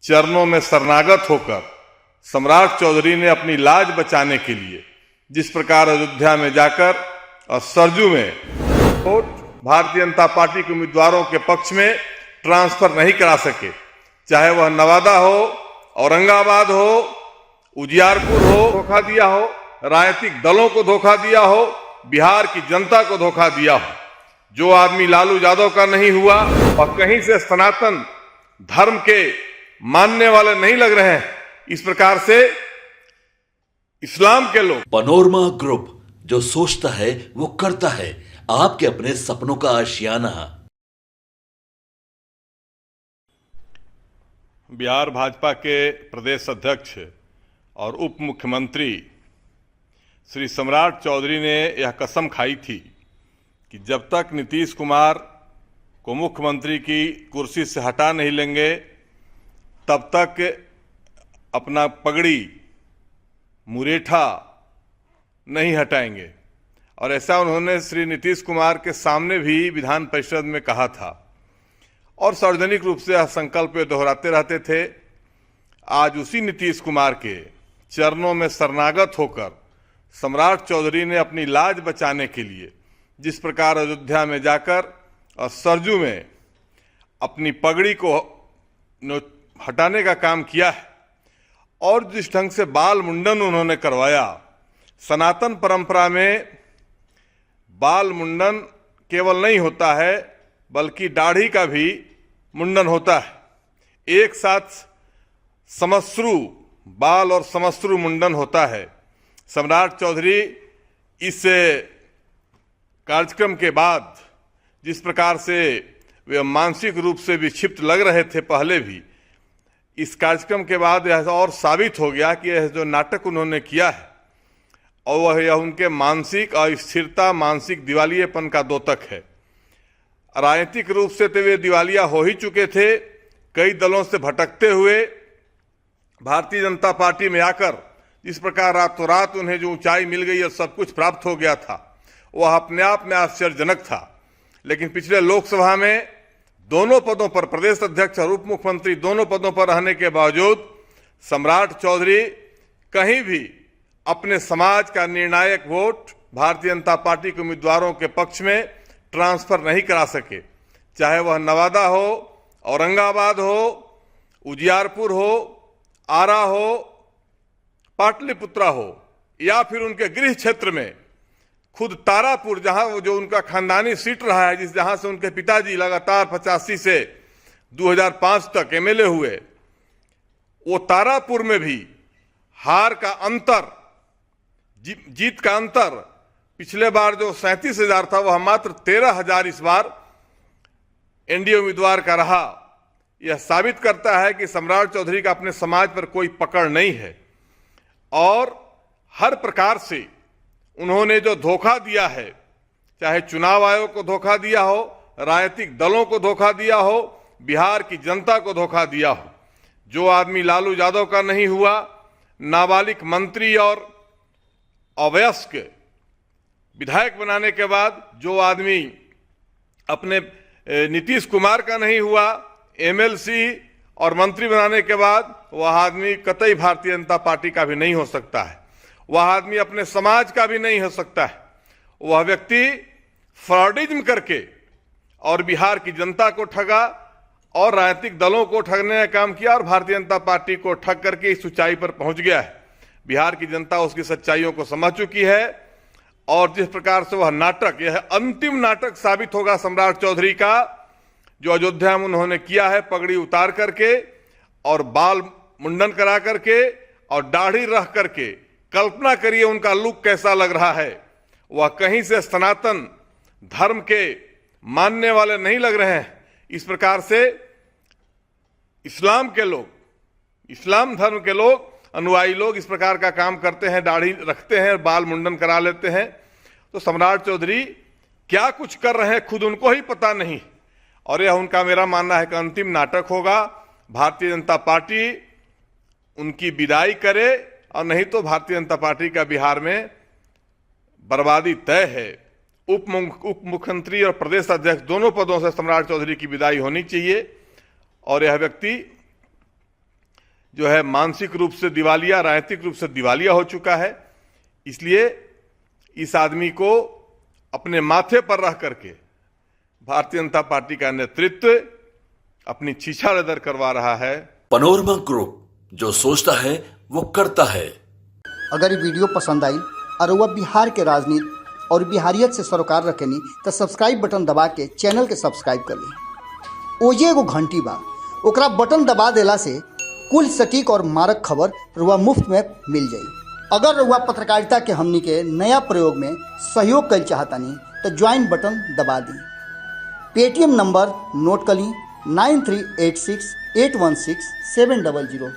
चरणों में शरणागत होकर सम्राट चौधरी ने अपनी लाज बचाने के लिए जिस प्रकार अयोध्या में जाकर और सरजू में वोट भारतीय जनता पार्टी के उम्मीदवारों के पक्ष में ट्रांसफर नहीं करा सके, चाहे वह नवादा हो, औरंगाबाद हो, उजियारपुर हो, धोखा दिया हो, राजनीतिक दलों को धोखा दिया हो, बिहार की जनता को धोखा दिया हो। जो आदमी लालू यादव का नहीं हुआ और कहीं से सनातन धर्म के मानने वाले नहीं लग रहे हैं, इस प्रकार से इस्लाम के लोग। पनोरमा ग्रुप, जो सोचता है वो करता है। आपके अपने सपनों का आशियाना। बिहार भाजपा के प्रदेश अध्यक्ष और उप मुख्यमंत्री श्री सम्राट चौधरी ने यह कसम खाई थी कि जब तक नीतीश कुमार को मुख्यमंत्री की कुर्सी से हटा नहीं लेंगे तब तक अपना पगड़ी मुरेठा नहीं हटाएंगे। और ऐसा उन्होंने श्री नीतीश कुमार के सामने भी विधान परिषद में कहा था और सार्वजनिक रूप से यह संकल्प दोहराते रहते थे। आज उसी नीतीश कुमार के चरणों में शरणागत होकर सम्राट चौधरी ने अपनी लाज बचाने के लिए जिस प्रकार अयोध्या में जाकर और सरजू में अपनी पगड़ी को हटाने का काम किया है और जिस ढंग से बाल मुंडन उन्होंने करवाया। सनातन परंपरा में बाल मुंडन केवल नहीं होता है बल्कि दाढ़ी का भी मुंडन होता है। एक साथ समश्रु बाल और समश्रु मुंडन होता है। सम्राट चौधरी इस कार्यक्रम के बाद जिस प्रकार से वे मानसिक रूप से विक्षिप्त लग रहे थे पहले भी, इस कार्यक्रम के बाद यह और साबित हो गया कि यह जो नाटक उन्होंने किया है और वह यह उनके मानसिक अस्थिरता, मानसिक दिवालियेपन का द्योतक है। राजनीतिक रूप से तो वे दिवालिया हो ही चुके थे। कई दलों से भटकते हुए भारतीय जनता पार्टी में आकर जिस प्रकार रातों रात उन्हें जो ऊंचाई मिल गई और सब कुछ प्राप्त हो गया था, वह अपने आप में आश्चर्यजनक था। लेकिन पिछले लोकसभा में दोनों पदों पर, प्रदेश अध्यक्ष और उप मुख्यमंत्री दोनों पदों पर रहने के बावजूद सम्राट चौधरी कहीं भी अपने समाज का निर्णायक वोट भारतीय जनता पार्टी के उम्मीदवारों के पक्ष में ट्रांसफर नहीं करा सके, चाहे वह नवादा हो, औरंगाबाद हो, उजियारपुर हो, आरा हो, पाटलिपुत्रा हो या फिर उनके गृह क्षेत्र में खुद तारापुर, जहां जो उनका खानदानी सीट रहा है, जहां से उनके पिताजी लगातार 85 से 2005 तक एमएलए हुए, वो तारापुर में भी हार का अंतर, जीत का अंतर पिछले बार जो 37,000 था वह मात्र 13,000 इस बार एनडीए उम्मीदवार का रहा। यह साबित करता है कि सम्राट चौधरी का अपने समाज पर कोई पकड़ नहीं है और हर प्रकार से उन्होंने जो धोखा दिया है, चाहे चुनाव आयोग को धोखा दिया हो, राजनीतिक दलों को धोखा दिया हो, बिहार की जनता को धोखा दिया हो। जो आदमी लालू यादव का नहीं हुआ, नाबालिग मंत्री और अवयस्क विधायक बनाने के बाद जो आदमी अपने नीतीश कुमार का नहीं हुआ, एमएलसी और मंत्री बनाने के बाद वह आदमी कतई भारतीय जनता पार्टी का भी नहीं हो सकता है। वह आदमी अपने समाज का भी नहीं हो सकता है। वह व्यक्ति फ्रॉडिज्म करके और बिहार की जनता को ठगा और राजनीतिक दलों को ठगने का काम किया और भारतीय जनता पार्टी को ठग करके इस ऊंचाई पर पहुंच गया है। बिहार की जनता उसकी सच्चाइयों को समझ चुकी है और जिस प्रकार से वह नाटक, यह अंतिम नाटक साबित होगा सम्राट चौधरी का, जो अयोध्या में उन्होंने किया है, पगड़ी उतार करके और बाल मुंडन करा करके और दाढ़ी रख करके। कल्पना करिए उनका लुक कैसा लग रहा है। वह कहीं से सनातन धर्म के मानने वाले नहीं लग रहे हैं। इस प्रकार से इस्लाम के लोग, इस्लाम धर्म के लोग, अनुयायी लोग इस प्रकार का काम करते हैं, दाढ़ी रखते हैं, बाल मुंडन करा लेते हैं। तो सम्राट चौधरी क्या कुछ कर रहे हैं खुद उनको ही पता नहीं और यह उनका, मेरा मानना है कि अंतिम नाटक होगा। भारतीय जनता पार्टी उनकी विदाई करे और नहीं तो भारतीय जनता पार्टी का बिहार में बर्बादी तय है। उप मुख्यमंत्री और प्रदेश अध्यक्ष दोनों पदों से सम्राट चौधरी की विदाई होनी चाहिए और यह व्यक्ति जो है मानसिक रूप से दिवालिया, राजनीतिक रूप से दिवालिया हो चुका है। इसलिए इस आदमी को अपने माथे पर रह करके भारतीय जनता पार्टी का नेतृत्व अपनी छीछालदर करवा रहा है। पनोरमा ग्रुप, जो सोचता है वो करता है। अगर ये वीडियो पसंद आई और वह बिहार के राजनीति और बिहारियत से सरोकार रखेनी तो सब्सक्राइब बटन दबा के चैनल के सब्सक्राइब कर ली। ओजे एगो घंटी बा, ओकरा बटन दबा देला से कुल सटीक और मारक खबर रुआ मुफ्त में मिल जाई। अगर रुआ पत्रकारिता के हमनी के नया प्रयोग में सहयोग कर चाहतानी तो ज्वाइन बटन दबा दी। पेटीएम नंबर नोट कर ली 9386816700।